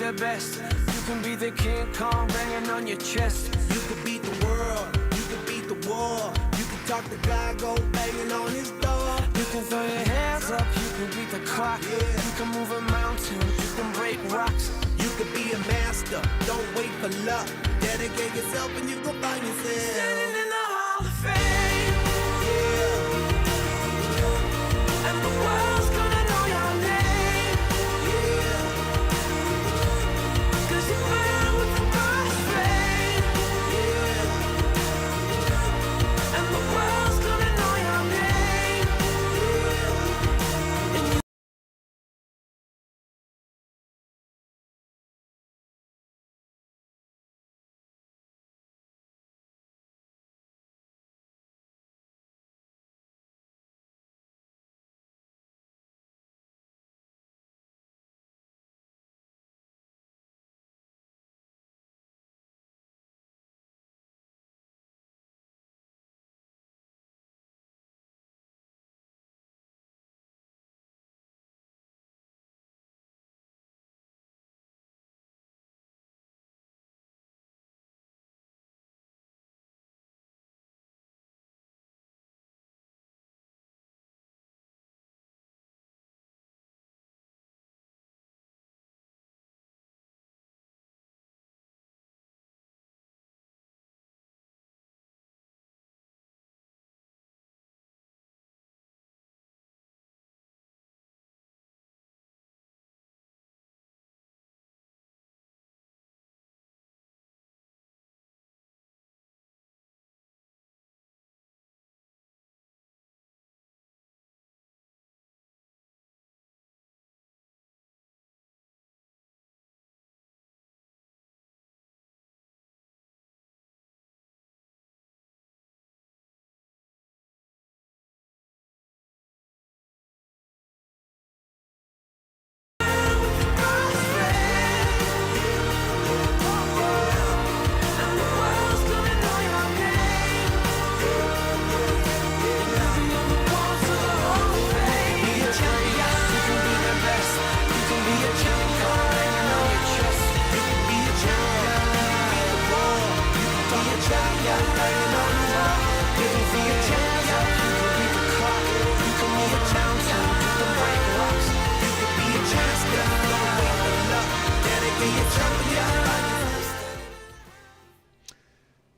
the best. You can be the King Kong banging on your chest. You could beat the world, you could beat the war. You can talk to God, go banging on his door. You can throw your hands up, you can beat the clock. You can move a mountain, you can break rocks. You could be a master, don't wait for luck. Dedicate yourself and you gon' find yourself Standing in the Hall of Fame. Yeah. And the world's gonna know your name. Yeah. 'Cause you burn with the cross flame. Yeah. And the world's gonna know your name. And you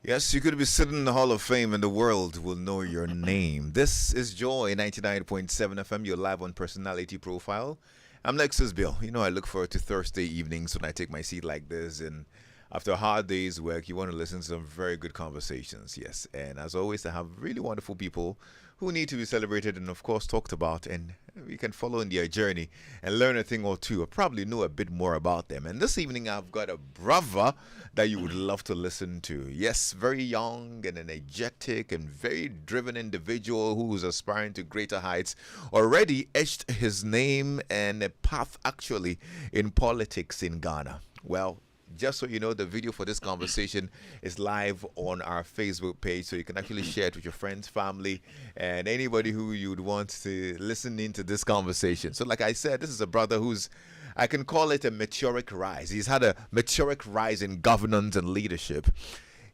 Yes, you could be sitting in the Hall of Fame and the world will know your name. This is Joy 99.7 FM, you're live on Personality Profile. I'm Lexis Bill. You know, I look forward to Thursday evenings when I take my seat like this, and after a hard day's work, you want to listen to some very good conversations, yes. And as always, I have really wonderful people who need to be celebrated and, of course, talked about, and we can follow in their journey and learn a thing or two, or probably know a bit more about them. And this evening, I've got a brother that you would love to listen to. Yes, very young and energetic and very driven individual who's aspiring to greater heights, already etched his name and a path, actually, in politics in Ghana. Well, just so you know, the video for this conversation is live on our Facebook page, so you can actually share it with your friends, family, and anybody who you'd want to listen into this conversation. So like I said, this is a brother who's, I can call it a meteoric rise. He's had a meteoric rise in governance and leadership.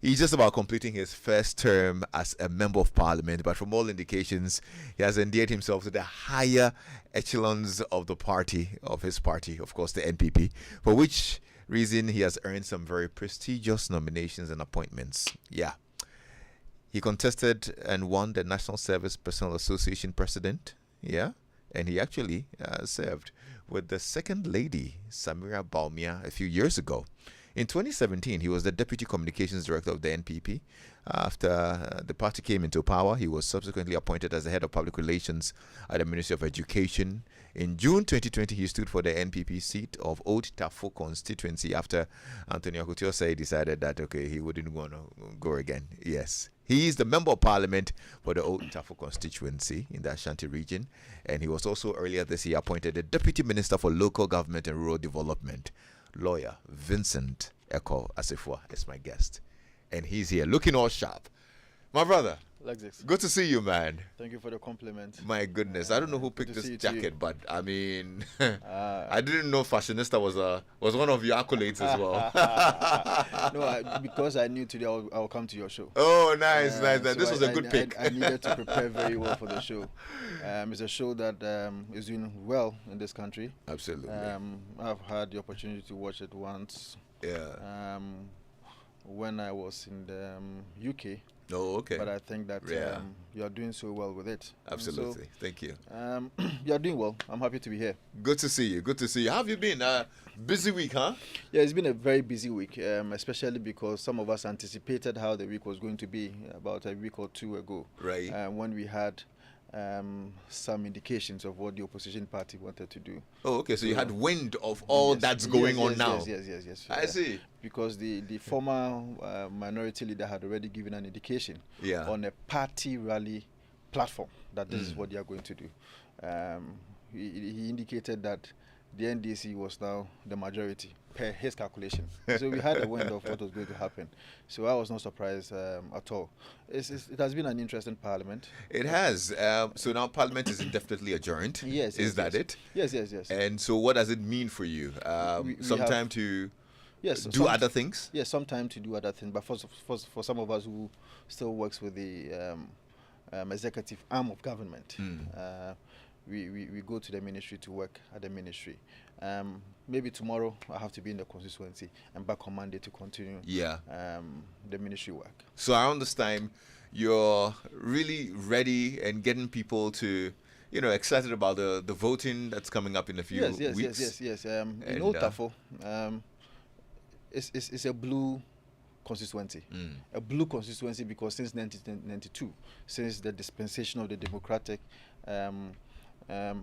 He's just about completing his first term as a member of parliament, but from all indications, he has endeared himself to the higher echelons of the party, of his party, of course, the NPP, for which reason he has earned some very prestigious nominations and appointments. Yeah. He contested and won the National Service Personnel Association president. Yeah. And he actually served with the second lady, Samira Baumia, a few years ago. In 2017, he was the Deputy Communications Director of the NPP. After the party came into power, he was subsequently appointed as the Head of Public Relations at the Ministry of Education. In June 2020, he stood for the NPP seat of Old Tafo Constituency after Antonio Akutio decided that, okay, he wouldn't want to go again. Yes. He is the Member of Parliament for the Old Tafo Constituency in the Ashanti region. And he was also earlier this year appointed the Deputy Minister for Local Government and Rural Development. Lawyer Vincent Ekow Assafuah is my guest, and he's here looking all sharp. My brother, Lexis, Good to see you, man. thank you for the compliment. My goodness, I don't know who Good picked to see this you too. jacket, but I mean, Uh, I didn't know fashionista was one of your accolades as well. no, because I knew today I'll come to your show. Oh, nice, nice. So This was a good pick. I needed to prepare very well for the show. It's a show that is doing well in this country. Absolutely. I've had the opportunity to watch it once. Yeah. When I was in the UK. Oh, okay. But I think that you are doing so well with it. Absolutely. Thank you. You are doing well. I'm happy to be here. Good to see you. Good to see you. How have you been? Busy week, huh? Yeah, it's been a very busy week, especially because some of us anticipated how the week was going to be about a week or two ago. Right. When we had some indications of what the opposition party wanted to do. Oh, okay. So you had wind of all that's going on now. Yes. I see. Because the former minority leader had already given an indication on a party rally platform that this is what they are going to do. He indicated that the NDC was now the majority per his calculation. So we had a wind of what was going to happen. So I was not surprised at all. It has been an interesting parliament. It has. So now parliament is indefinitely adjourned. Yes. Is that it? Yes. And so what does it mean for you? Some time to do other things? Yes, some time to do other things. But for some of us who still works with the executive arm of government, we go to the ministry to work at the ministry. Maybe tomorrow I have to be in the constituency and back on Monday to continue the ministry work. So around this time, you're really ready and getting people to, excited about the voting that's coming up in a few weeks. Yes. Tafo, it's a blue constituency. A blue constituency because since 1992, since the dispensation of the democratic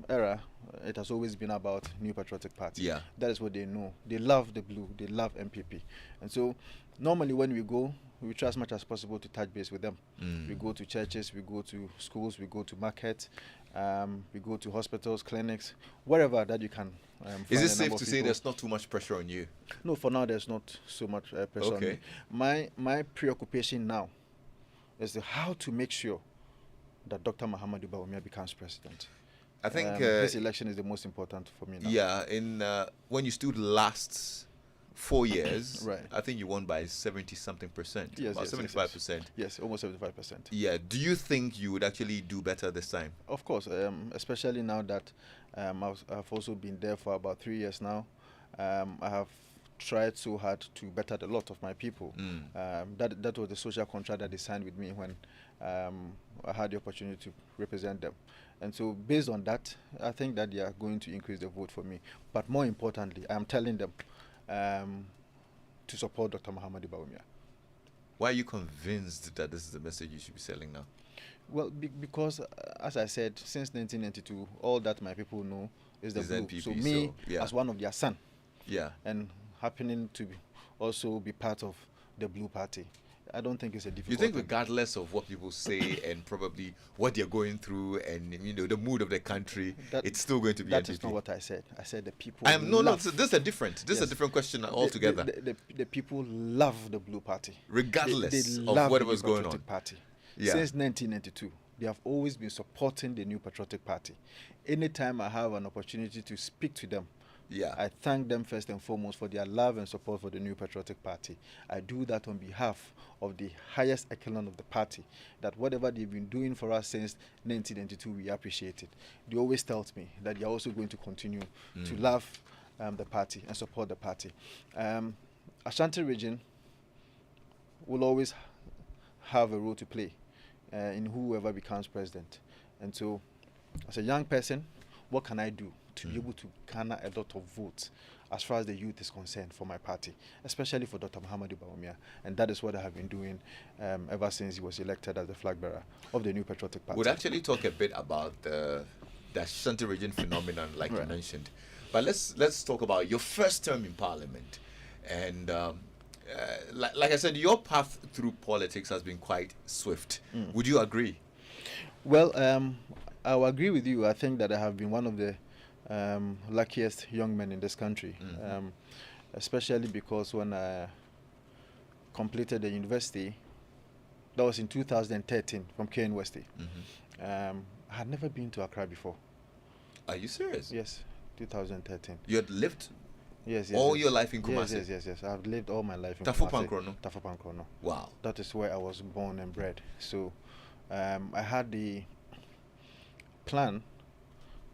era, it has always been about New Patriotic Party. Yeah. That is what they know. They love the blue. They love MPP. And so normally when we go, we try as much as possible to touch base with them. We go to churches, we go to schools, we go to markets, we go to hospitals, clinics, wherever that you can. Is it safe to say there's not too much pressure on you? No, for now there's not so much pressure on me. My preoccupation now is how to make sure that Dr. Mahamudu Bawumia becomes president. I think this election is the most important for me now. Yeah, when you stood last 4 years, right. I think you won by 70-something%. Yes, about 75%. Yes, almost 75%. Yeah. Do you think you would actually do better this time? Of course, especially now that I've also been there for about 3 years now. I have tried so hard to better the lot of my people. That was the social contract that they signed with me when I had the opportunity to represent them. And so based on that, I think that they are going to increase the vote for me. But more importantly, I am telling them to support Dr. Mahamudu Bawumia. Why are you convinced that this is the message you should be selling now? Well, because, as I said, since 1992, all that my people know is the blue. NPP, so me, as one of their son, and happening to also be part of the Blue Party, I don't think it's a difficult. You think regardless of what people say and probably what they're going through and the mood of the country, it's still going to be That NPP? Is not what I said. I said the people this is a different question altogether. The people love the Blue Party. Regardless they of whatever's the going Patriotic on. Party. Since 1992, they have always been supporting the New Patriotic Party. Anytime I have an opportunity to speak to them, I thank them first and foremost for their love and support for the New Patriotic Party. I do that on behalf of the highest echelon of the party, that whatever they've been doing for us since 1992, we appreciate it. They always tell me that they are also going to continue to love the party and support the party. Ashanti region will always have a role to play in whoever becomes president. And so, as a young person, what can I do to be able to garner a lot of votes as far as the youth is concerned for my party, especially for Dr. Mahamudu Bawumia? And that is what I have been doing ever since he was elected as the flag bearer of the New Patriotic Party. We'll actually talk a bit about the Ashanti region phenomenon, like you mentioned. But let's talk about your first term in Parliament. And like I said, your path through politics has been quite swift. Would you agree? Well, I will agree with you. I think that I have been one of the luckiest young men in this country, especially because when I completed the university, That was in 2013 from KNUST. I had never been to Accra before. Are you serious? Yes, 2013. You had lived yes, all yes. your life in Kumasi? Yes. I've lived all my life in Tafo Kumasi. Tafo Pankrono. Wow. That is where I was born and bred. So I had the plan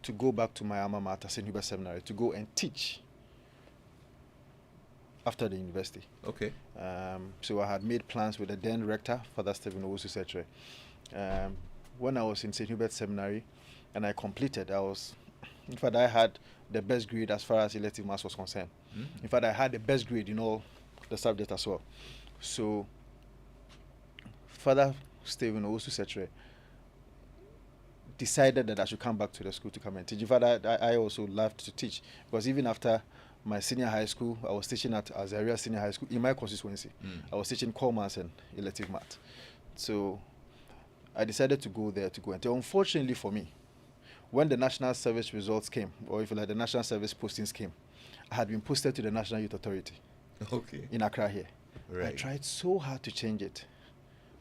to go back to my alma mater, St. Hubert Seminary, to go and teach after the university. Okay. So I had made plans with the then rector, Father Stephen Owusu Setre. When I was in St. Hubert Seminary and I completed, in fact, I had the best grade as far as elective maths was concerned. In fact, I had the best grade in all the subjects as well. So Father Stephen Owusu Setre decided that I should come back to the school to come and teach. In fact, I also loved to teach, because even after my senior high school, I was teaching at Azaria Senior High School in my constituency. I was teaching commerce and elective math. So I decided to go there to go and teach. Unfortunately for me, when the national service results came, or if you like, the national service postings came, I had been posted to the National Youth Authority in Accra here. Right. I tried so hard to change it,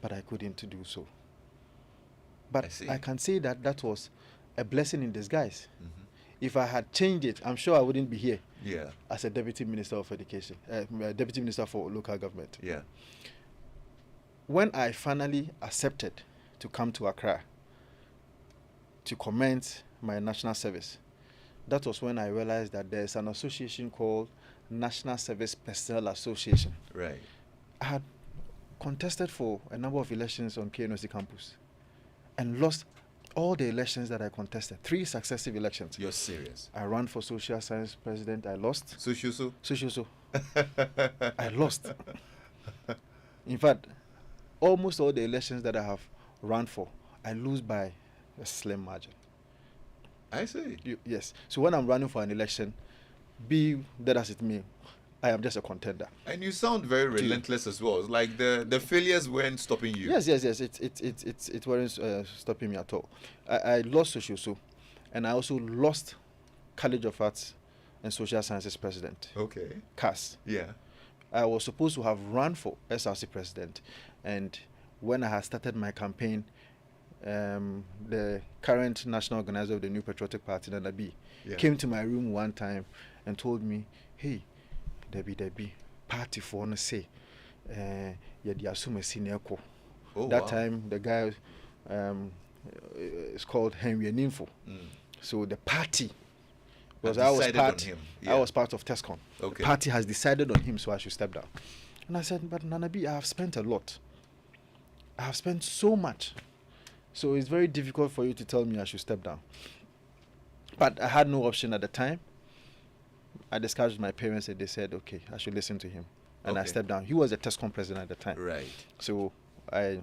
but I couldn't do so. But I can say that was a blessing in disguise. If I had changed it, I'm sure I wouldn't be here as a Deputy Minister of Education, Deputy Minister for Local Government. Yeah. When I finally accepted to come to Accra to commence my national service, that was when I realized that there's an association called National Service Personnel Association. Right. I had contested for a number of elections on KNUST campus and lost all the elections that I contested. 3 successive elections. You're serious? I ran for social science president. I lost. Social. I lost. In fact, almost all the elections that I have run for, I lose by a slim margin. I see. Yes. So when I'm running for an election, be that as it may, I am just a contender. And you sound very relentless as well. It's like the failures weren't stopping you. Yes. It weren't stopping me at all. I lost social, and I also lost College of Arts and Social Sciences president. Okay. CAS. Yeah. I was supposed to have run for SRC president, and when I had started my campaign, the current national organizer of the New Patriotic Party, Nana B, came to my room one time and told me, "Hey, Debbie, party for no say, yedi assume senior ko." That time the guy is called Henry Ninfo. So the party, because I was part of TESCON. Okay. The party has decided on him, so I should step down. And I said, "But Nana B, I have spent a lot. I have spent so much. So it's very difficult for you to tell me I should step down." But I had no option at the time. I discussed with my parents and they said, okay, I should listen to him. And I stepped down. He was a TESCON president at the time. Right. So I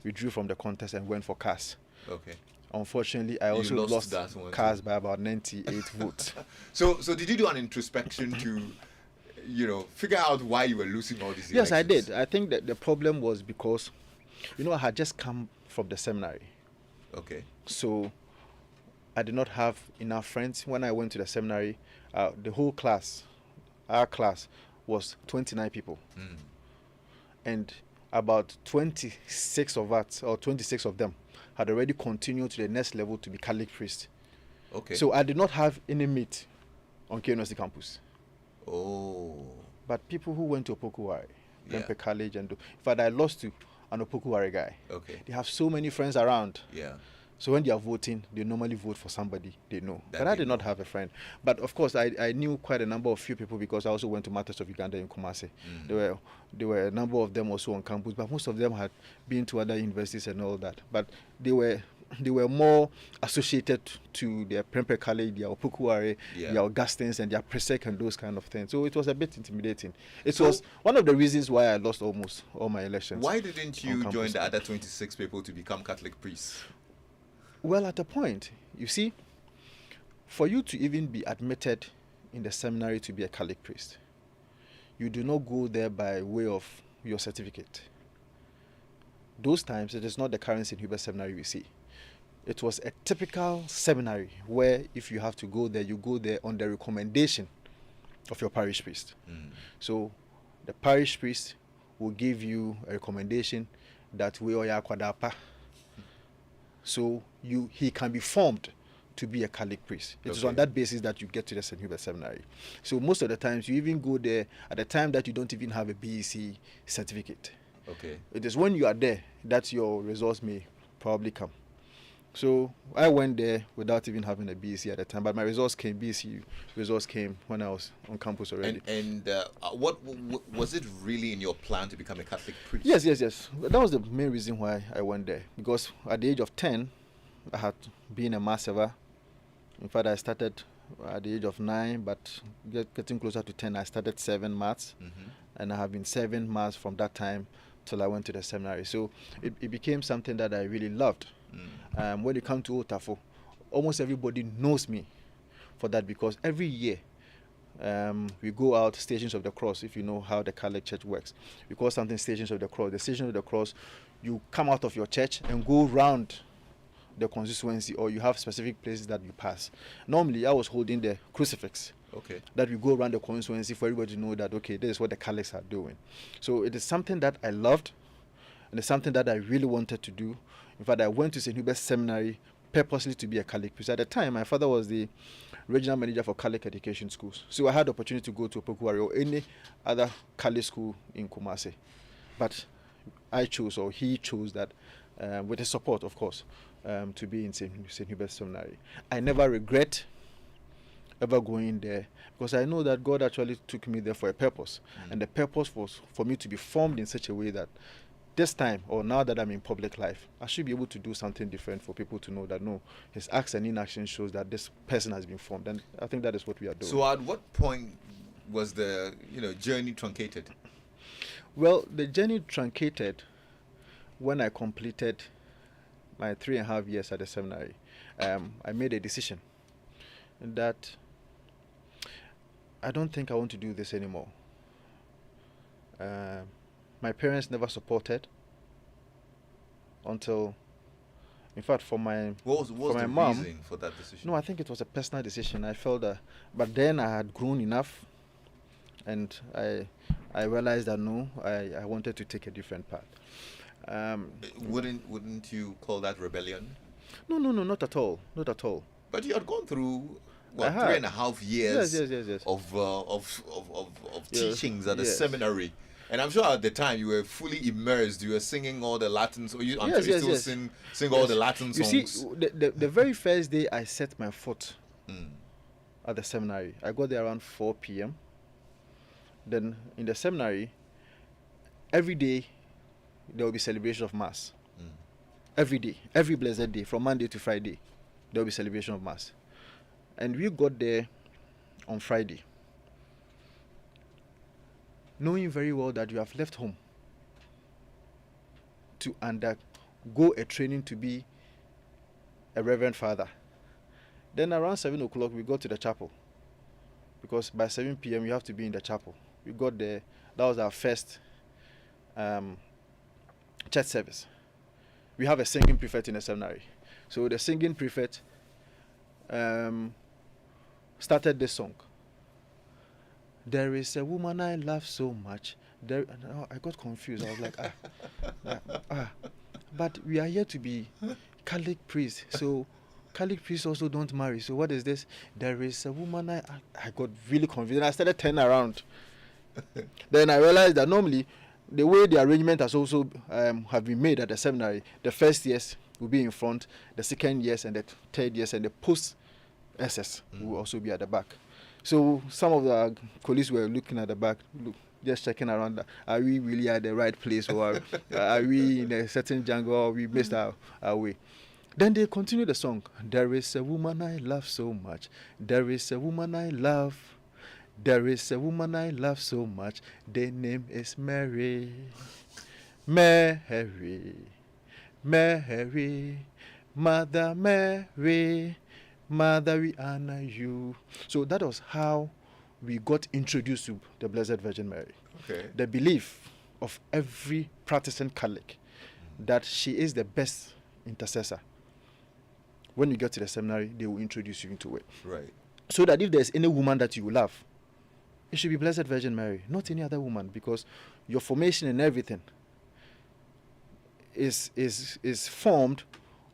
withdrew from the contest and went for CAS. Okay. Unfortunately, I also lost CAS by about 98 votes. So did you do an introspection to, figure out why you were losing all these elections? Yes, I did. I think that the problem was because, I had just come from the seminary. Okay. So I did not have enough friends. When I went to the seminary, the whole class, our class, was 29 people. And about 26 of us, or 26 of them, had already continued to the next level to be Catholic priests. Okay. So I did not have any mate on KNUST campus. Oh. But people who went to Opokuwari, Prempeh College, in fact, I lost to an Opokuwari guy. Okay. They have so many friends around. Yeah. So when they are voting, they normally vote for somebody they know. But I did not have a friend. But of course, I knew quite a number of few people because I also went to Martyrs of Uganda in Kumasi. There were a number of them also on campus, but most of them had been to other universities and all that. But they were more associated to their Prempeh College, their Opokuwari, their Augustins, and their Presec and those kind of things. So it was a bit intimidating. It was one of the reasons why I lost almost all my elections. Why didn't you join the other 26 people to become Catholic priests? Well, at a point, you see, for you to even be admitted in the seminary to be a Catholic priest, you do not go there by way of your certificate. Those times, it is not the current St. Hubert Seminary we see. It was a typical seminary where if you have to go there, you go there on the recommendation of your parish priest. So the parish priest will give you a recommendation that we are Kwadapa. So he can be formed to be a Catholic priest. It is on that basis that you get to the St. Hubert Seminary. So most of the times you even go there at the time that you don't even have a BEC certificate. Okay. It is when you are there that your results may probably come. So I went there without even having a BEC at the time, but my results came. BEC results came when I was on campus already. And what was it really in your plan to become a Catholic priest? Yes. That was the main reason why I went there, because at the age of 10, I had been a mass server. In fact, I started at the age of 9, but getting closer to 10, I started 7 maths, and I have been 7 maths from that time till I went to the seminary. So it became something that I really loved. When it comes to Tafo, almost everybody knows me for that, because every year we go out Stations of the Cross. If you know how the Catholic Church works, we call something Stations of the Cross. The Station of the Cross, you come out of your church and go round the constituency, or you have specific places that you pass. Normally, I was holding the crucifix. Okay. That we go around the constituency for everybody to know that, okay, this is what the Catholics are doing. So it is something that I loved, and it's something that I really wanted to do. In fact, I went to St. Hubert Seminary purposely to be a Catholic priest. At the time, my father was the regional manager for Catholic education schools. So I had the opportunity to go to Opokuwari or any other Catholic school in Kumasi. But I chose, or he chose that, with his support, of course, to be in St. Hubert Seminary. I never regret ever going there, because I know that God actually took me there for a purpose. And the purpose was for me to be formed in such a way that this time, or now that I'm in public life, I should be able to do something different for people to know that, no, his acts and inaction shows that this person has been formed. And I think that is what we are doing. So at what point was the journey truncated? Well, the journey truncated when I completed my 3.5 years at the seminary. I made a decision that I don't think I want to do this anymore. My parents never supported until, in fact, for my what was my the mom, reason for that decision? No, I think it was a personal decision. I felt that, but then I had grown enough, and I realized that no, I wanted to take a different path. Wouldn't you call that rebellion? No, not at all, not at all. But you had gone through 3.5 years Yes. of teachings at the seminary. And I'm sure at the time you were fully immersed. You were singing all the Latin songs. I'm sure you still sing all the Latin songs. You see, the very first day I set my foot at the seminary, I got there around 4 p.m. Then in the seminary, every day there will be celebration of Mass. Every day, every blessed day, from Monday to Friday, there will be celebration of Mass. And we got there on Friday, knowing very well that you have left home to undergo a training to be a Reverend Father. Then around 7 o'clock, we got to the chapel, because by 7 p.m. you have to be in the chapel. We got there. That was our first church service. We have a singing prefect in the seminary. So the singing prefect started this song. There is a woman I love so much. I got confused. I was like, but we are here to be Catholic priests. So Catholic priests also don't marry. So what is this? There is a woman I got really confused. And I started turning around. Then I realized that normally the way the arrangement has also have been made at the seminary, the first years will be in front, the second years and the third years and the post-SS will also be at the back. So some of the colleagues were looking at the back, just checking around. Are we really at the right place, or are we in a certain jungle, or we missed our way? Then they continue the song. There is a woman I love so much. There is a woman I love. There is a woman I love so much. The name is Mary. Mary. Mary. Mother Mary. Mother, we honor you. So that was how we got introduced to the Blessed Virgin Mary. Okay. The belief of every Protestant Catholic that she is the best intercessor. When you get to the seminary, they will introduce you into it. Right. So that if there's any woman that you love, it should be Blessed Virgin Mary, not any other woman, because your formation and everything is formed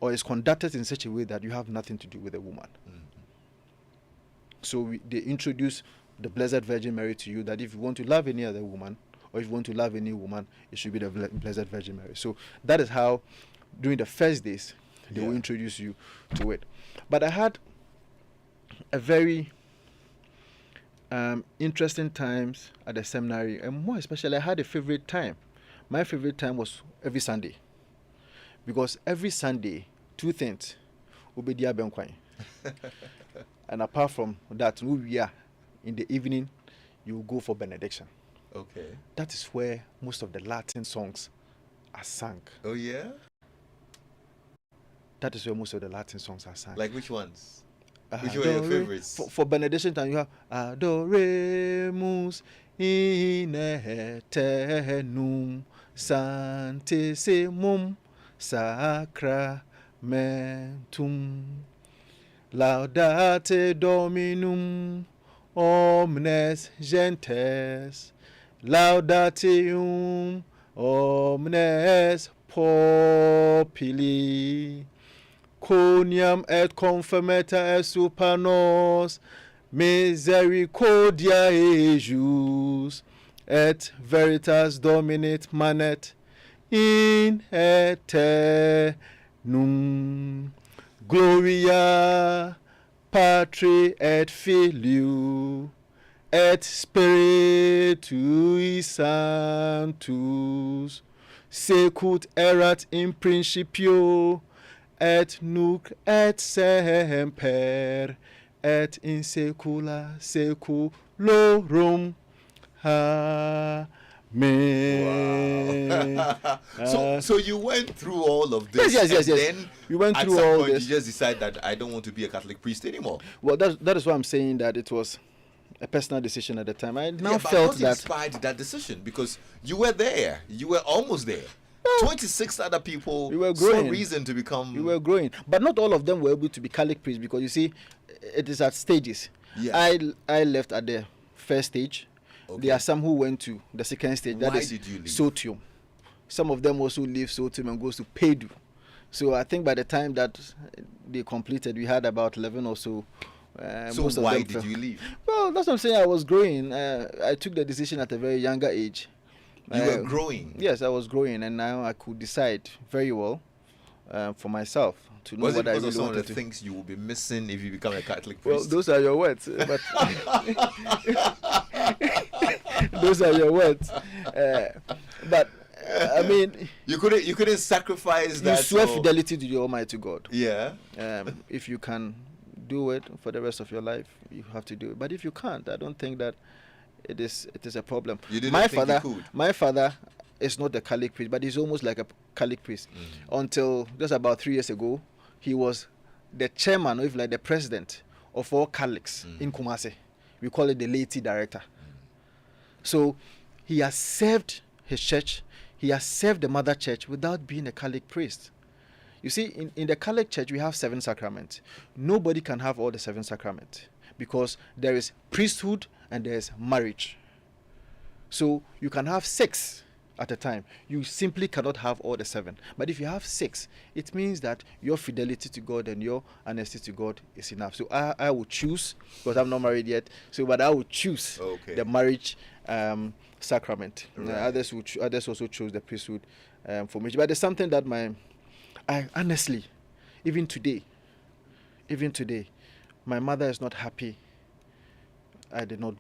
or is conducted in such a way that you have nothing to do with a woman. So they introduce the Blessed Virgin Mary to you, that if you want to love any other woman, or if you want to love any woman, it should be the Blessed Virgin Mary. So that is how, during the first days, they will introduce you to it. But I had a very interesting times at the seminary, and more especially, I had a favorite time. My favorite time was every Sunday, because every Sunday, two things will be there. And apart from that, we are in the evening, you will go for benediction. Okay. That is where most of the Latin songs are sung. Oh yeah. That is where most of the Latin songs are sung. Like which ones? Which were your favorites? For benediction time, you have Adoremus in eternum sanctissimum sacramentum laudate Dominum omnes gentes laudatium omnes populi coniam et confirmata et super nos misericordia ejus et veritas dominit manet in eternum gloria Patri et Filio et Spiritui Sanctus secut erat in principio et nunc et semper et in saecula saeculorum. Amen. Wow. So you went through all of this. Yes. Then We went through at some all point this. you just decide that I don't want to be a Catholic priest anymore. Well, that is why I'm saying that it was a personal decision at the time. I now but felt what that inspired that decision? Because you were there. You were almost there. 26 other people we were saw growing. reason to become. we were growing, but not all of them were able to be Catholic priests, because you see, it is at stages. Yeah. I left at the first stage. Okay. There are some who went to the second stage. That Why is did you leave? Sotium. Some of them also leave Sotium and goes to Pedu. So I think by the time that they completed, we had about 11 or so. So most of why them did fell. you leave? Well, that's what I'm saying. I was growing. I took the decision at a very younger age. You were growing. Yes, I was growing, and now I could decide very well for myself to know Was it what I because really of some of wanted the to. things you will be missing if you become a Catholic Well, priest? those are your words, but those are your words. But I mean, you couldn't sacrifice you that. swear for- fidelity to the Almighty God. Yeah. If you can do it for the rest of your life, you have to do it. But if you can't, I don't think that it is a problem. You didn't my think father, you could? My father is not a Catholic priest, but he's almost like a Catholic priest. Until just about 3 years ago, he was the chairman, or if like the president of all Catholics in Kumasi. We call it the laity director. So he has served his church. He has served the mother church without being a Catholic priest. You see, in the Catholic Church, we have 7 sacraments. Nobody can have all the 7 sacraments, because there is priesthood and there is marriage. So you can have 6 at a time. You simply cannot have all the 7. But if you have 6, it means that your fidelity to God and your honesty to God is enough. So I would choose, because I'm not married yet, but I would choose the marriage sacrament. Right. Others also chose the priesthood formation. But there's something that I honestly, even today, my mother is not happy. I did not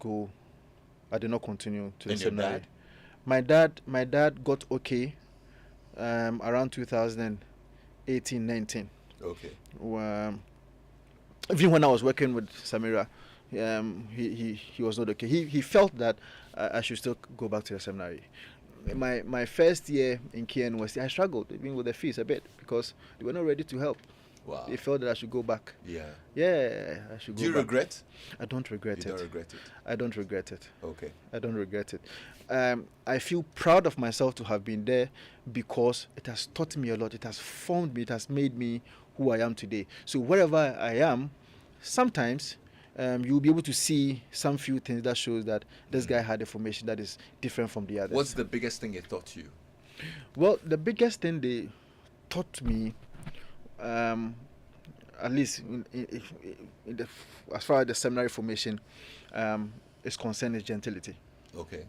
continue to the seminary. My dad got okay around 2018-19. Okay. Even when I was working with Samira, he was not okay. He felt that I should still go back to the seminary. My first year in KNUST, I struggled even with the fees a bit, because they were not ready to help. Wow. They felt that I should go back. Yeah. Yeah, I should go back. Do you regret? I don't regret it. You don't regret it? I don't regret it. Okay. I don't regret it. I feel proud of myself to have been there, because it has taught me a lot. It has formed me. It has made me who I am today. So wherever I am, sometimes you'll be able to see some few things that shows that this guy had a formation that is different from the others. What's the biggest thing it taught you? Well, the biggest thing they taught me, at least in the, as far as the seminary formation is concerned, is gentility. Okay.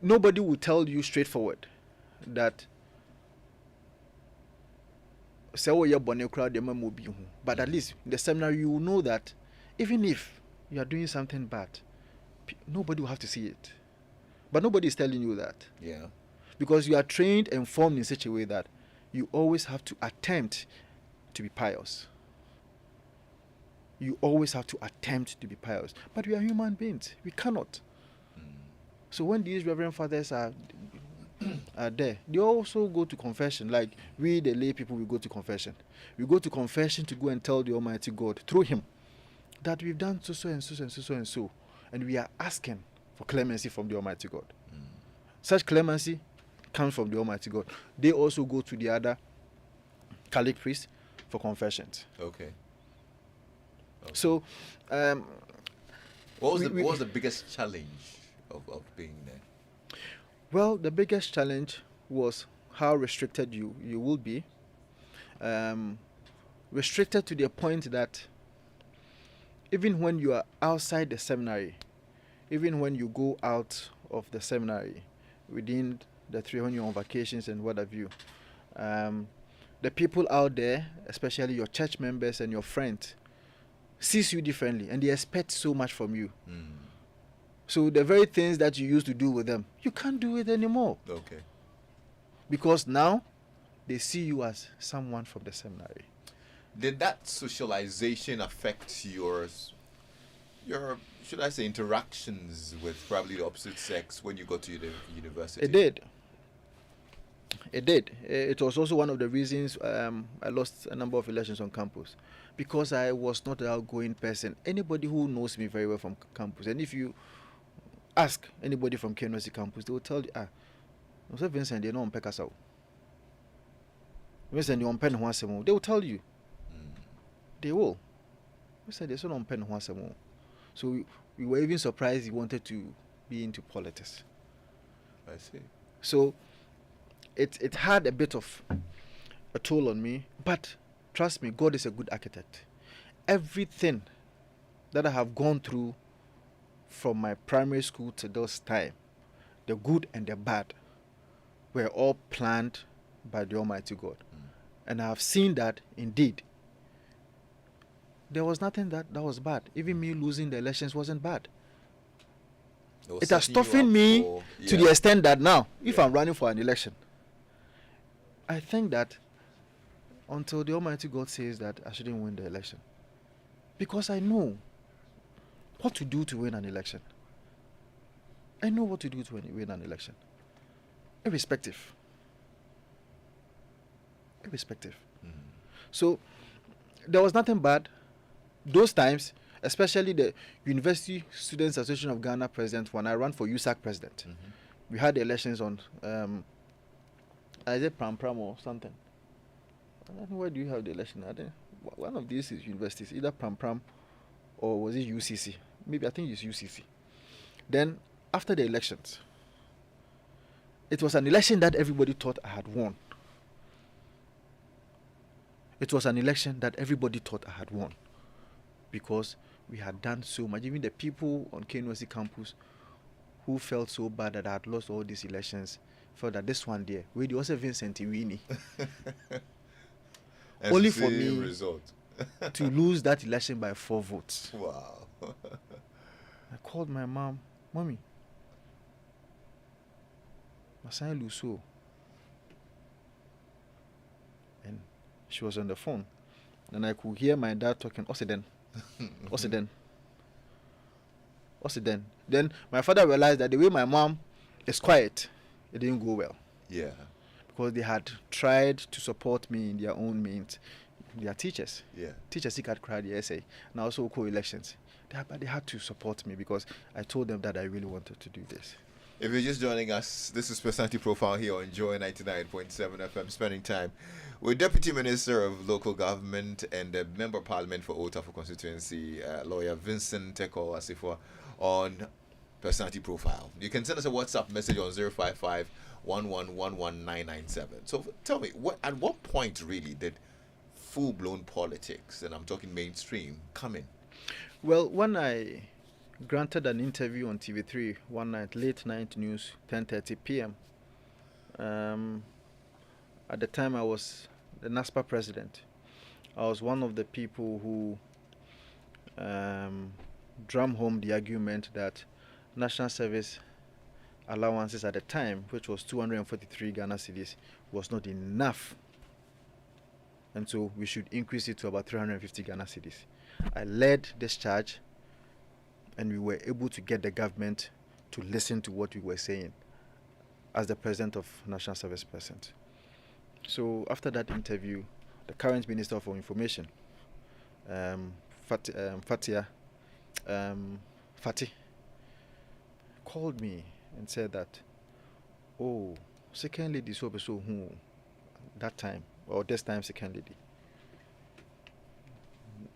Nobody will tell you straightforward that but at least in the seminary you will know that even if you are doing something bad, nobody will have to see it. But nobody is telling you that. Yeah. Because you are trained and formed in such a way that you always have to attempt to be pious. You always have to attempt to be pious. But we are human beings. We cannot. So when these reverend fathers are there, they also go to confession. Like we, the lay people, we go to confession. We go to confession to go and tell the Almighty God through Him that we've done so and so and so and so, and we are asking for clemency from the Almighty God. Such clemency comes from the Almighty God. They also go to the other Catholic priests for confessions. Okay. So, what was the biggest challenge of being there? Well, the biggest challenge was how restricted you will be. Restricted to the point that even when you are outside the seminary, even when you go out of the seminary, within the 300 on vacations and what have you, the people out there, especially your church members and your friends, sees you differently and they expect so much from you. So the very things that you used to do with them, you can't do it anymore. Okay. Because now they see you as someone from the seminary. Did that socialization affect your should I say interactions with probably the opposite sex when you got to the university? It did. It did. It was also one of the reasons I lost a number of elections on campus, because I was not an outgoing person. Anybody who knows me very well from campus, and if you ask anybody from Constituency campus, they will tell you, Vincent, they know Pekasau. Vincent, you on pen They will tell you. They will. Vincent, they saw on pen So we were even surprised he wanted to be into politics. I see. So it had a bit of a toll on me, but trust me, God is a good architect. Everything that I have gone through from my primary school to this time, the good and the bad, were all planned by the Almighty God. And I have seen that indeed there was nothing that was bad. Even me losing the elections wasn't bad. It has toughened me to the extent that now, if I'm running for an election, I think that until the Almighty God says that I shouldn't win the election, because I know what to do to win an election. I know what to do to win an election. Irrespective. So there was nothing bad. Those times, especially the University Students Association of Ghana president, when I ran for USAC president, we had the elections on is it Pram or something? I don't know, where do you have the election? One of these is universities, either Pram or was it UCC? Maybe I think it's UCC. Then after the elections, it was an election that everybody thought I had won. Because we had done so much. Even the people on Constituency campus who felt so bad that I had lost all these elections felt that this one there, where there was a Vincent Iwini. Only for me to lose that election by 4 votes. Wow. I called my mom, Mommy, my son Luso. And she was on the phone. And I could hear my dad talking, Osiden. Then my father realized that the way my mom is quiet, it didn't go well. Yeah. Because they had tried to support me in their own means. They are teachers. Yeah. Teachers had cried the essay. And also co-elections. But they had to support me because I told them that I really wanted to do this. If you're just joining us, this is Personality Profile here on Joy 99.7 FM, spending time with Deputy Minister of Local Government and the Member of Parliament for Tafo Constituency, lawyer Vincent Ekow Assafuah, on personality profile. You can send us a WhatsApp message on 055 1111997. So tell me, at what point really did full-blown politics, and I'm talking mainstream, come in? Well, when I granted an interview on TV3 one night, late night news, 10:30 p.m. At the time I was the NASPA president. I was one of the people who drum home the argument that national service allowances at the time, which was 243 Ghana cedis, was not enough. And so we should increase it to about 350 Ghana cedis. I led this charge, and we were able to get the government to listen to what we were saying as the president of National Service Persons. So after that interview, the current Minister for Information, Fatih, called me and said that, oh, second lady so who that time, or this time second lady.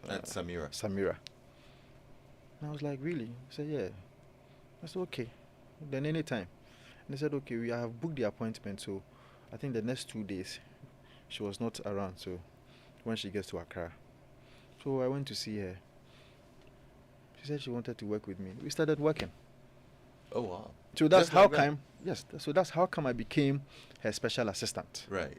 That's Samira. Samira. And I was like, really? He said, yeah. I said, okay. Then anytime. And they said, okay, we have booked the appointment, so I think the next 2 days she was not around, so when she gets to Accra. So I went to see her. She said she wanted to work with me. We started working. Oh wow. So that's Just how like that? come so that's how come I became her special assistant. Right.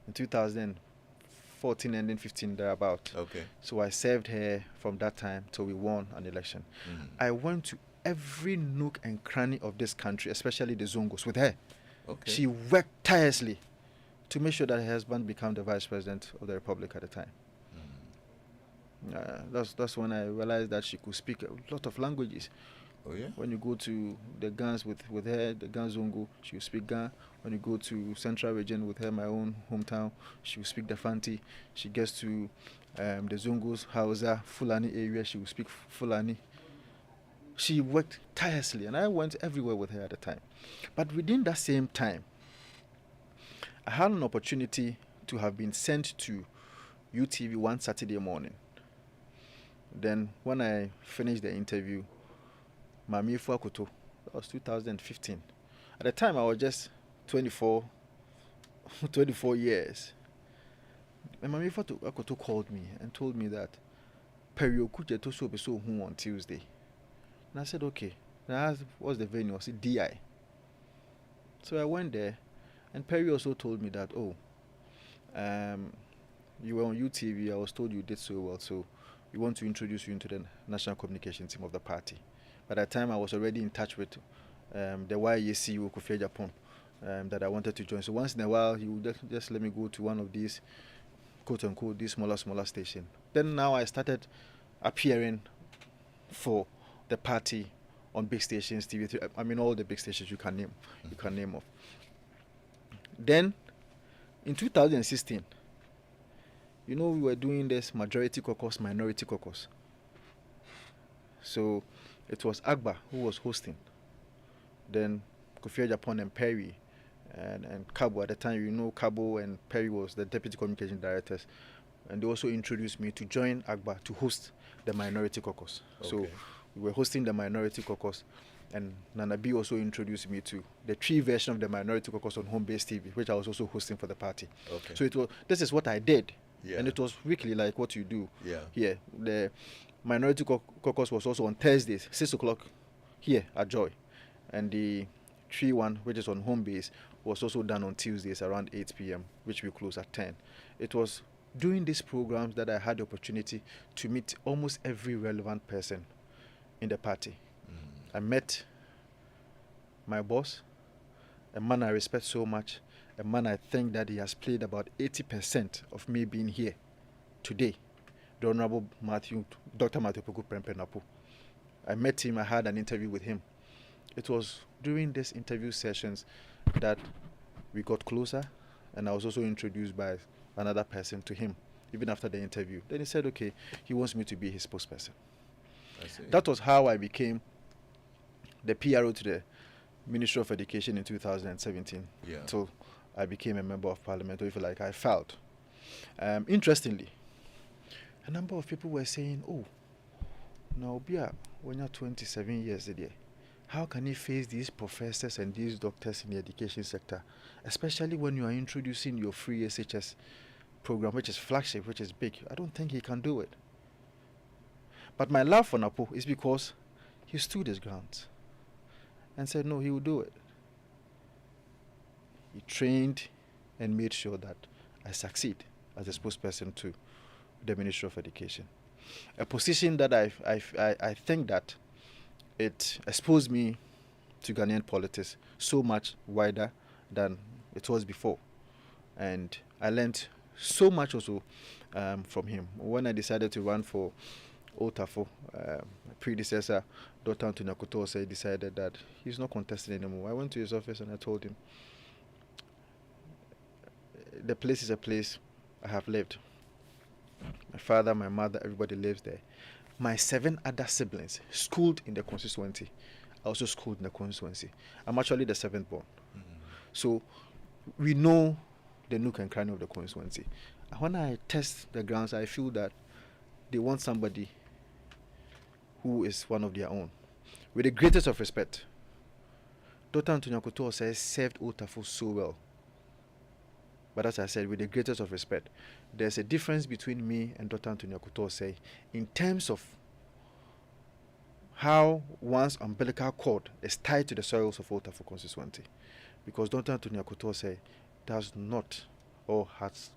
In 2014 and then 15 thereabout. Okay. So I served her from that time till we won an election. I went to every nook and cranny of this country, especially the Zongos, with her. Okay. She worked tirelessly to make sure that her husband became the vice president of the republic at the time. That's when I realized that she could speak a lot of languages. Oh yeah. When you go to the Gans with her, the Gans Zongo, she will speak Gan. When you go to Central Region with her, my own hometown, she will speak the Fanti. She gets to the Zongos, Hausa, Fulani area, she will speak Fulani. She worked tirelessly, and I went everywhere with her at the time. But within that same time, I had an opportunity to have been sent to UTV one Saturday morning. Then when I finished the interview, Assafuah, that was 2015. At the time, I was just 24 years. And Assafuah called me and told me that Perioku Jetoso be so on Tuesday. And I said, okay. And I asked, what's the venue? I said, DI. So I went there, and Perry also told me that, you were on UTV, I was told you did so well, so we want to introduce you into the national communication team of the party. By that time, I was already in touch with the YEC Okufia Japan that I wanted to join. So once in a while, he would just let me go to one of these, quote-unquote, these smaller station. Then now I started appearing for the party on big stations, TV3, I mean all the big stations you can name of. Then, in 2016, we were doing this majority caucus, minority caucus. So it was Agba who was hosting. Then Kofi Japan and Perry and Cabo at the time, Cabo and Perry was the deputy communication directors. And they also introduced me to join Agba to host the minority caucus. Okay. So we were hosting the minority caucus, and Nana B also introduced me to the Tree version of the minority caucus on Home Base TV, which I was also hosting for the party. Okay. So this is what I did. Yeah. And it was weekly, like what you do. Yeah. Here, the minority caucus was also on Thursdays, 6 o'clock here at Joy, and the Tree one, which is on Home Base, was also done on Tuesdays around 8 p.m., which we close at 10. It was during these programs that I had the opportunity to meet almost every relevant person in the party. I met my boss, a man I respect so much, a man I think that he has played about 80% of me being here today, the Honorable Dr. Matthew Poku Prempenapu. I met him, I had an interview with him. It was during these interview sessions that we got closer, and I was also introduced by another person to him, even after the interview. Then he said, okay, he wants me to be his spokesperson. I see. That was how I became the PRO to the Ministry of Education in 2017. Yeah. So I became a member of parliament, or if you like, I filed. Interestingly, a number of people were saying, oh, now, Bia, when you're 27 years, How can he face these professors and these doctors in the education sector, especially when you are introducing your free SHS program, which is flagship, which is big? I don't think he can do it. But my love for Napo is because he stood his ground and said, no, he will do it. He trained and made sure that I succeed as a spokesperson to the Ministry of Education. A position that I think that it exposed me to Ghanaian politics so much wider than it was before. And I learned so much also from him. When I decided to run for Tafo, my predecessor, Dr. Antonio Koto, decided that he's not contesting anymore. I went to his office and I told him, the place is a place I have lived. My father, my mother, everybody lives there. My 7 other siblings schooled in the constituency. I also schooled in the constituency. I'm actually the 7th born. So we know the nook and cranny of the constituency. When I test the grounds, I feel that they want somebody who is one of their own. With the greatest of respect, Dr. Antonio Koto says served Tafo so well. But as I said, with the greatest of respect, there's a difference between me and Dr. Antonio Koto in terms of how one's umbilical cord is tied to the soils of Tafo constituency. Because Dr. Antonio Koto does not or has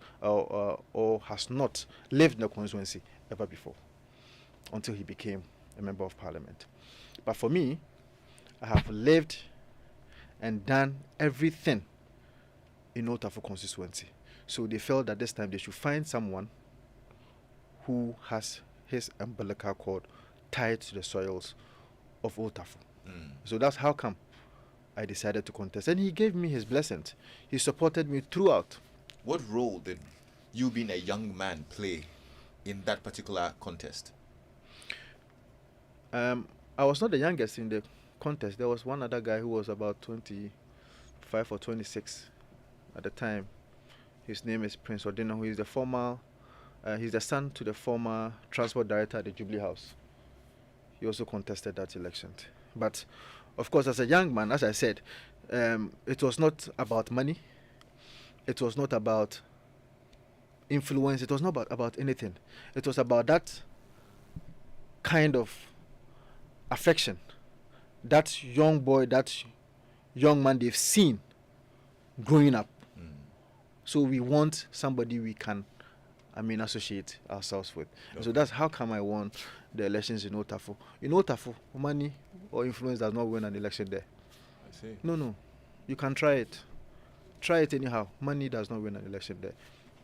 not lived in the constituency ever before until he became a member of parliament. But for me, I have lived and done everything in Tafo constituency. So they felt that this time they should find someone who has his umbilical cord tied to the soils of Tafo. So that's how come I decided to contest. And he gave me his blessings. He supported me throughout. What role did you being a young man play in that particular contest? I was not the youngest in the contest. There was one other guy who was about 25 or 26 at the time. His name is Prince Odino, who is the former, he's the son to the former transport director at the Jubilee House. He also contested that election. But, of course, as a young man, as I said, it was not about money. It was not about influence. It was not about anything. It was about that kind of affection. That young boy, that young man they've seen growing up. So we want somebody we can, associate ourselves with. Okay. So that's how come I won the elections in Tafo. In Tafo, money or influence does not win an election there. I see. No. You can try it. Try it anyhow. Money does not win an election there.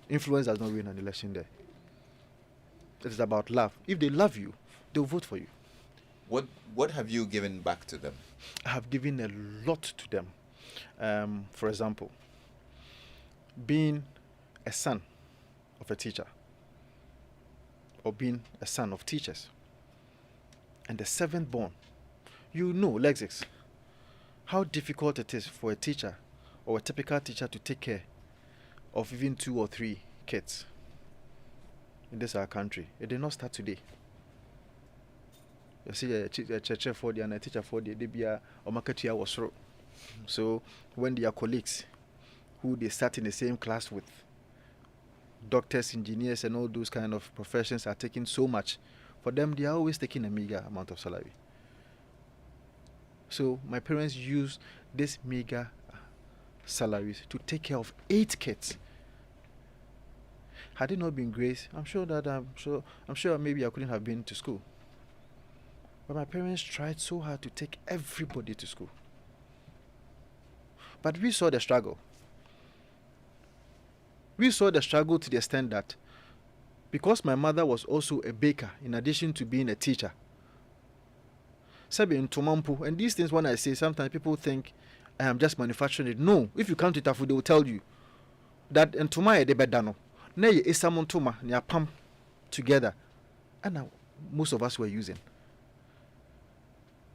Influence does not win an election there. It is about love. If they love you, they'll vote for you. What have you given back to them? I have given a lot to them. For example, being a son of a teacher or being a son of teachers and the 7th born, you know, Lexis, how difficult it is for a teacher or a typical teacher to take care of even 2 or 3 kids in this our country. It did not start today. You see, a teacher for the and a teacher for the DBA or marketia was through. So when their colleagues who they sat in the same class with, doctors, engineers, and all those kind of professions are taking so much, for them they are always taking a meager amount of salary. So my parents used this meager salaries to take care of 8 kids. Had it not been grace, I'm sure maybe I couldn't have been to school. But my parents tried so hard to take everybody to school. But we saw the struggle. We saw the struggle to the extent that because my mother was also a baker in addition to being a teacher. Sabi in Tomampu, and these things when I say, sometimes people think I am just manufacturing it. No, if you come to Tafo, they will tell you that in Toma de bedano, ne ye esamon Toma, ne pam together, and most of us were using.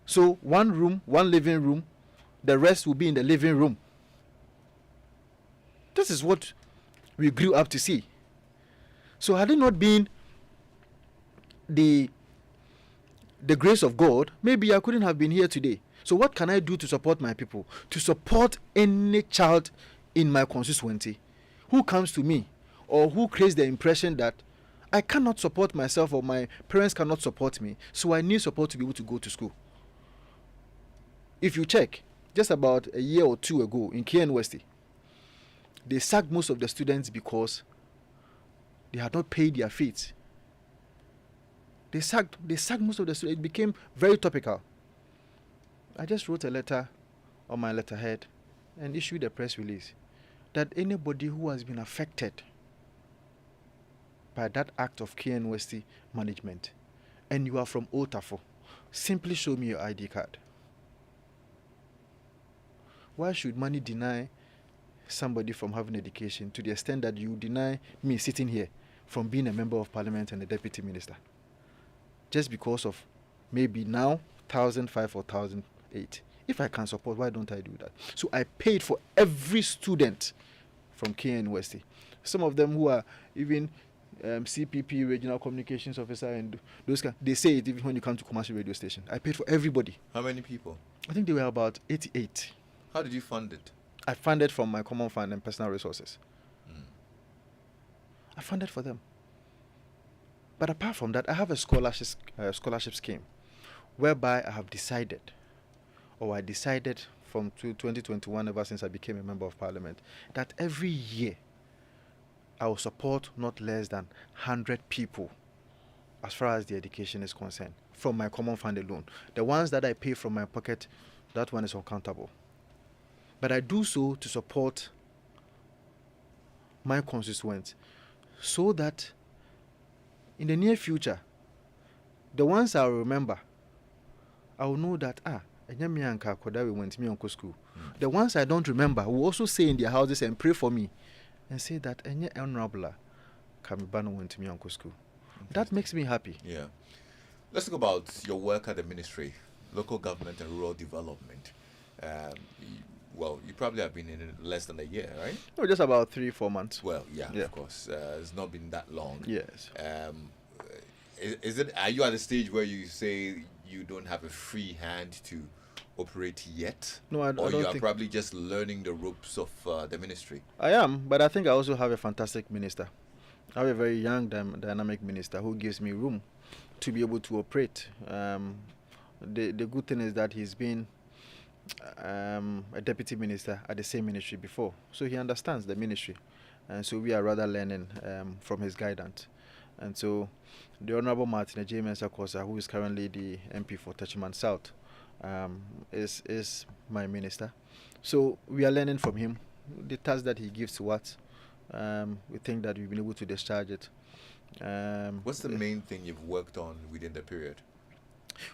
So one room, one living room, the rest will be in the living room. This is what we grew up to see. So had it not been the grace of God, maybe I couldn't have been here today. So what can I do to support my people? To support any child in my constituency who comes to me or who creates the impression that I cannot support myself or my parents cannot support me, so I need support to be able to go to school. If you check, just about a year or two ago in KNUST, they sacked most of the students because they had not paid their fees. They sacked most of the students. It became very topical. I just wrote a letter on my letterhead and issued a press release that anybody who has been affected by that act of KNUST management and you are from Tafo, simply show me your ID card. Why should money deny somebody from having education to the extent that you deny me sitting here from being a member of parliament and a deputy minister? Just because of maybe now 1,005 or 1,008. If I can support, why don't I do that? So I paid for every student from KNUST. Some of them who are even CPP, regional communications officer, and those kind, they say it even when you come to commercial radio station. I paid for everybody. How many people? I think they were about 88. How did you fund it? I funded from my common fund and personal resources. I funded for them. But apart from that, I have a scholarship scheme whereby I have decided, or I decided from 2021, ever since I became a member of parliament, that every year I will support not less than 100 people as far as the education is concerned, from my common fund alone. The ones that I pay from my pocket, that one is uncountable. But I do so to support my constituents so that in the near future, the ones I will remember, I will know that, we went to me uncle school. The ones I don't remember will also say in their houses and pray for me and say that honorable Kamibano went to me uncle school. That makes me happy. Yeah. Let's talk about your work at the ministry, local government and rural development. You probably have been in it less than a year, right? No, just about 3-4 months. Well, yeah, of course. It's not been that long. Yes. Are you at a stage where you say you don't have a free hand to operate yet? No, I don't. Or you are probably just learning the ropes of the ministry? I am, but I think I also have a fantastic minister. I have a very young, dynamic minister who gives me room to be able to operate. The good thing is that he's been a deputy minister at the same ministry before, so he understands the ministry, and so we are rather learning from his guidance. And so the Honorable Martin J. Mensah, who is currently the MP for Techiman South, is my minister. So we are learning from him. The task that he gives to us, we think that we've been able to discharge it. What's the main thing you've worked on within the period?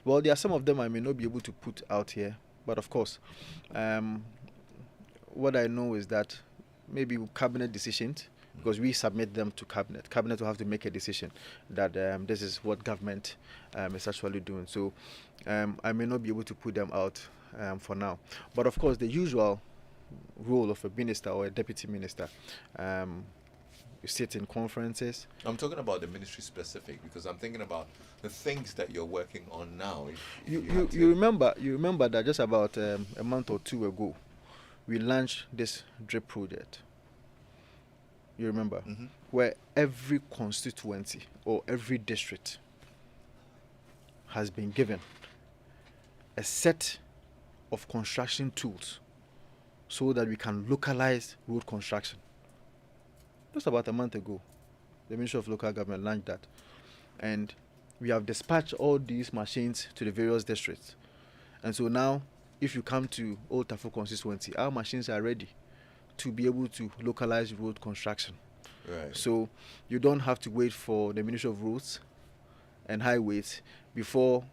Well, there are some of them I may not be able to put out here. But of course, what I know is that maybe cabinet decisions, because we submit them to cabinet. Cabinet will have to make a decision that this is what government is actually doing. So I may not be able to put them out for now. But of course, the usual role of a minister or a deputy minister, you sit in conferences. I'm talking about the ministry specific because I'm thinking about the things that you're working on now. You remember that just about a month or two ago, we launched this drip project. You remember? Mm-hmm. Where every constituency or every district has been given a set of construction tools so that we can localize road construction. Just about a month ago, the Ministry of Local Government launched that. And we have dispatched all these machines to the various districts. And so now, if you come to Old Tafo constituency, our machines are ready to be able to localize road construction. Right. So you don't have to wait for the Ministry of Roads and Highways before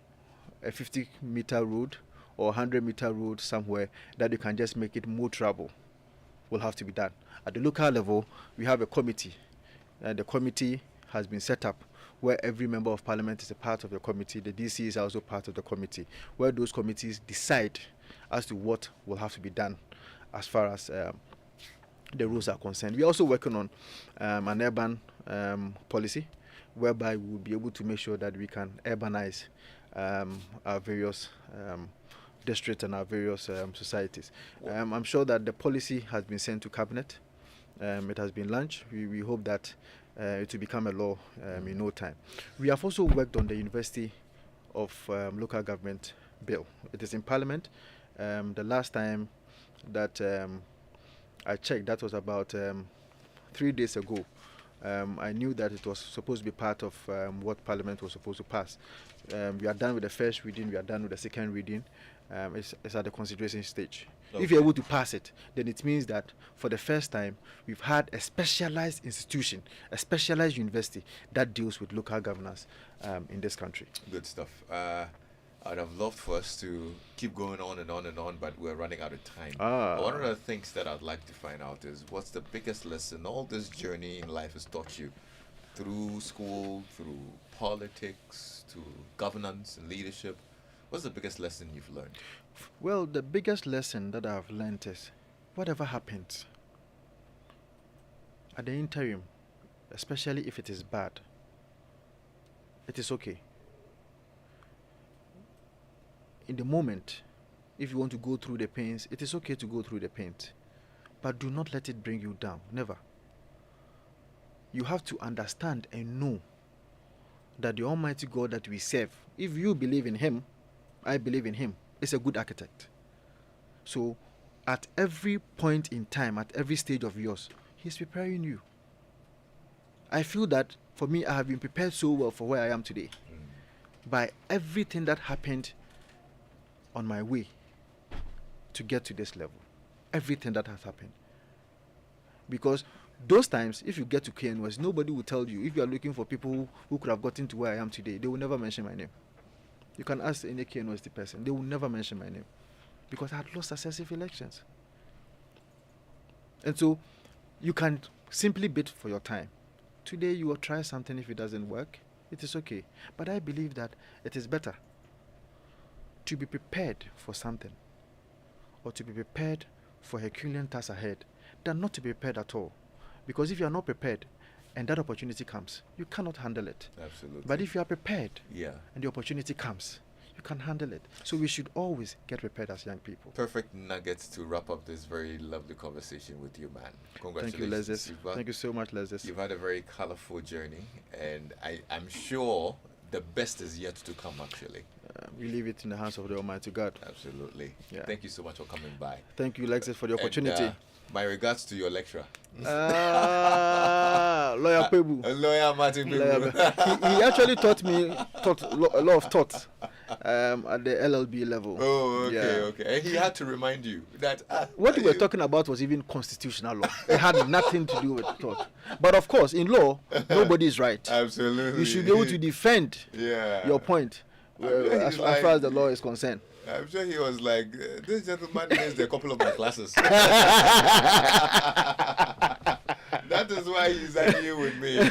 a 50-meter road or 100-meter road somewhere that you can just make it more travel will have to be done. At the local level, we have a committee. The committee has been set up where every member of parliament is a part of the committee. The DC is also part of the committee, where those committees decide as to what will have to be done as far as the rules are concerned. We're also working on an urban policy whereby we will be able to make sure that we can urbanize our various districts and our various societies. I'm sure that the policy has been sent to cabinet. It has been launched. We hope that it will become a law in no time. We have also worked on the University of Local Government bill. It is in Parliament. The last time that I checked, that was about 3 days ago. I knew that it was supposed to be part of what Parliament was supposed to pass. We are done with the first reading. We are done with the second reading. It's at the consideration stage. Okay. If you're able to pass it, then it means that for the first time, we've had a specialized institution, a specialized university that deals with local governance in this country. Good stuff. I'd have loved for us to keep going on and on and on, but we're running out of time. One of the things that I'd like to find out is what's the biggest lesson all this journey in life has taught you through school, through politics, to governance and leadership? What's the biggest lesson you've learned? Well, the biggest lesson that I've learned is whatever happens at the interim, especially if it is bad, it is okay. In the moment, if you want to go through the pains, it is okay to go through the pains. But do not let it bring you down. Never. You have to understand and know that the Almighty God that we serve, if you believe in Him, I believe in Him, is a good architect. So, at every point in time, at every stage of yours, He's preparing you. I feel that, for me, I have been prepared so well for where I am today. By everything that happened on my way to get to this level. Everything that has happened. Because those times, if you get to KNWS, nobody will tell you. If you are looking for people who could have gotten to where I am today, they will never mention my name. You can ask any KNWS person. They will never mention my name. Because I had lost successive elections. And so, you can simply bid for your time. Today, you will try something. If it doesn't work, it is okay. But I believe that it is better to be prepared for something, or to be prepared for Herculean tasks ahead, than not to be prepared at all. Because if you are not prepared and that opportunity comes, you cannot handle it. Absolutely. But if you are prepared, and the opportunity comes, you can handle it. So we should always get prepared as young people. Perfect nuggets to wrap up this very lovely conversation with you, man. Congratulations. Thank you, Lexis. Thank you so much, Lexis. You've had a very colorful journey, and I'm sure the best is yet to come, actually. We leave it in the hands of the Almighty God. Absolutely. Thank you so much for coming by. Thank you, Lexis, for the opportunity. My regards to your lecturer. Lawyer Pebu. Lawyer Martin Pebu. He actually taught me a lot of thoughts at the LLB level. Oh, okay. And he had to remind you that... what we were talking about was even constitutional law. It had nothing to do with thought. But of course, in law, nobody is right. Absolutely. You should be able to defend your point as far as the law is concerned. I'm sure he was like, this gentleman missed a couple of my classes. That is why he's here with me.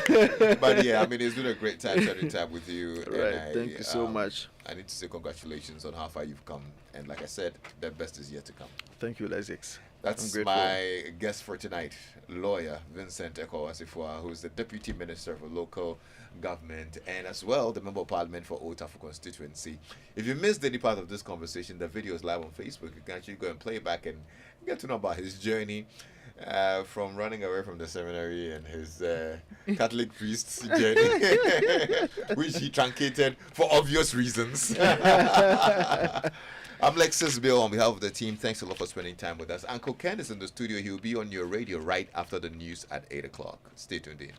But yeah, I mean, it's been a great time spending time with you. Right, thank you so much. I need to say congratulations on how far you've come. And like I said, the best is yet to come. Thank you, Lexis. That's my guest for tonight, lawyer Vincent Ekow Assafuah, who is the Deputy Minister for Local Government and as well the Member of Parliament for Tafo Constituency. If you missed any part of this conversation, the video is live on Facebook. You can actually go and play back and get to know about his journey from running away from the seminary and his Catholic priest's journey, which he truncated for obvious reasons. I'm Lexis Bill on behalf of the team. Thanks a lot for spending time with us. Uncle Ken is in the studio. He'll be on your radio right after the news at 8 o'clock. Stay tuned in.